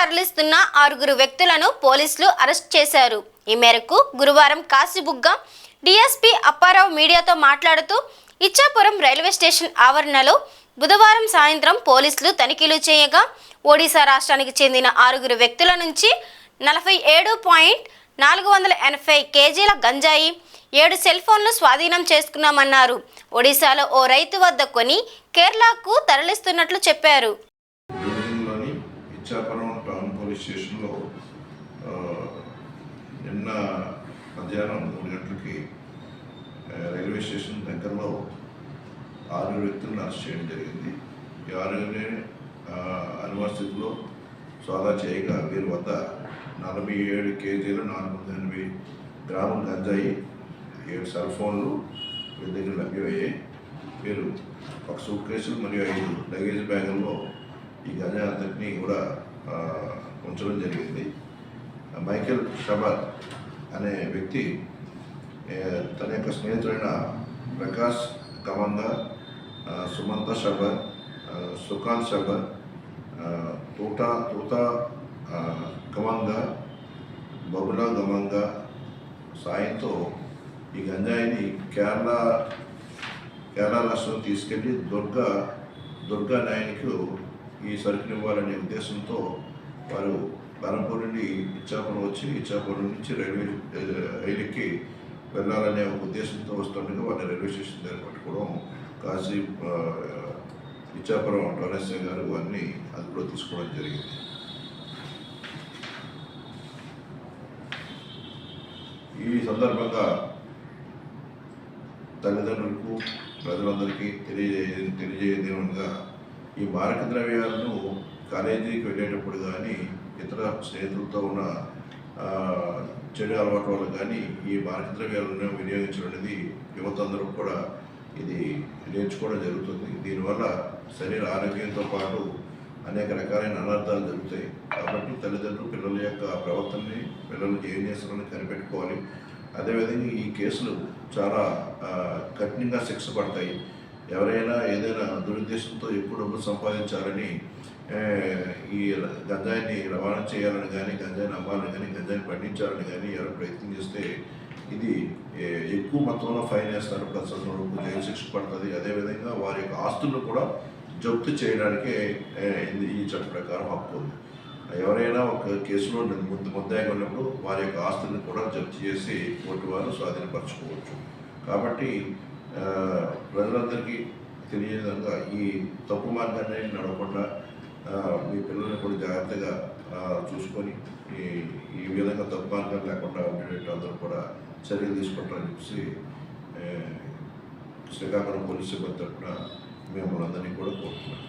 తరలిస్తున్న 6 వ్యక్తులను పోలీసులు అరెస్ట్ చేశారు. ఈ మేరకు గురువారం కాశీబుగ్గ డీఎస్పీ అప్పారావు మీడియాతో మాట్లాడుతూ ఇచ్చాపురం రైల్వే స్టేషన్ ఆవరణలో బుధవారం సాయంత్రం పోలీసులు తనిఖీలు చేయగా ఒడిశా రాష్ట్రానికి చెందిన 6 వ్యక్తుల నుంచి 47.480 కేజీల గంజాయి, 7 సెల్ ఫోన్లు స్వాధీనం చేసుకున్నామన్నారు. ఒడిశాలో ఓ రైతు వద్ద కొని కేరళకు తరలిస్తున్నట్లు చెప్పారు. ఇచ్చాపురం టౌన్ పోలీస్ స్టేషన్లో నిన్న మధ్యాహ్నం 3 గంటలకి రైల్వే స్టేషన్ దగ్గరలో 6 వ్యక్తులను అరెస్ట్ చేయడం జరిగింది. ఈ 6 అనుమానితుల్లో సోదా చేయగా వీరి వద్ద 47 కేజీల 480 గ్రాముల గంజాయి, 7 సెల్ ఫోన్లు వీరి దగ్గర లభ్యమయ్యాయి. వీరు ఒక సూట్ కేసులు మరియు 5 లగేజ్ బ్యాగుల్లో ఈ గంజాయి అంతటినీ కూడా ఉంచడం జరిగింది. మైకేల్ షబర్ అనే వ్యక్తి తన యొక్క స్నేహితుడైన ప్రకాష్ గమంగా, సుమంత షబర్, సుకాంత్ షబర్, తూటా గమంగా, బబులా గమంగా సాయంతో ఈ గంజాయిని కేరళ రాష్ట్రం తీసుకెళ్ళి దుర్గా నాయనికి ఈ సరుకునివ్వాలనే ఉద్దేశంతో వారు బరంపూర్ నుండి ఇచ్చాపురం వచ్చి ఇచ్చాపురం నుంచి రైలుకి వెళ్ళాలనే ఒక ఉద్దేశంతో వస్తుండగా వారిని రైల్వే స్టేషన్ దగ్గర పట్టుకోవడం కాశీ ఇచ్చాపురం టోనెస్య గారు వారిని అదుపులో తీసుకోవడం జరిగింది. ఈ సందర్భంగా తల్లిదండ్రులకు ప్రజలందరికీ తెలియజేయదేమనగా ఈ మారక ద్రవ్యాలను కాలేజీకి వెళ్ళేటప్పుడు కానీ ఇతర స్నేహితులతో ఉన్న చెడు అలవాటు వల్ల కానీ ఈ మారక ద్రవ్యాలను వినియోగించడం అనేది యువత అందరూ కూడా ఇది నేర్చుకోవడం జరుగుతుంది. దీనివల్ల శరీర ఆరోగ్యంతో పాటు అనేక రకాలైన అనర్థాలు జరుగుతాయి. కాబట్టి తల్లిదండ్రులు పిల్లల యొక్క ప్రవర్తనని, పిల్లలు ఏం చేస్తున్నారని కనిపెట్టుకోవాలి. అదేవిధంగా ఈ కేసులు చాలా కఠినంగా శిక్ష పడతాయి. ఎవరైనా ఏదైనా దురుద్దేశంతో ఎక్కువ డబ్బులు సంపాదించాలని ఈ గంజాయిని రవాణా చేయాలని కానీ, గంజాయిని అమ్మాలని కానీ, గంజాయిని పండించాలని కానీ ఎవరు ప్రయత్నం చేస్తే ఇది ఎక్కువ మొత్తంలో ఫైన్ వేస్తారు, ప్లస్ జైలు శిక్ష పడుతుంది. అదేవిధంగా వారి యొక్క ఆస్తులను కూడా జప్తు చేయడానికే ఈ చట్ట ప్రకారం హక్కు ఉంది. ఎవరైనా ఒక కేసులో ముద్దాయిగా ఉన్నప్పుడు వారి యొక్క ఆస్తులను కూడా జప్తు చేసి కోర్టు వారు స్వాధీనపరచుకోవచ్చు. కాబట్టి ప్రజలందరికీ తెలియని విధంగా ఈ తప్పు మార్గాన్ని నడవకుండా మీ పిల్లల్ని కూడా జాగ్రత్తగా చూసుకొని ఈ విధంగా తప్పు మార్గం లేకుండా ఉండేటట్టు అందరూ కూడా చర్యలు తీసుకుంటారని చెప్పి శ్రీకాకుళం పోలీసు సిబ్బంది తరఫున మిమ్మల్ని అందరినీ కూడా కోరుతున్నాను.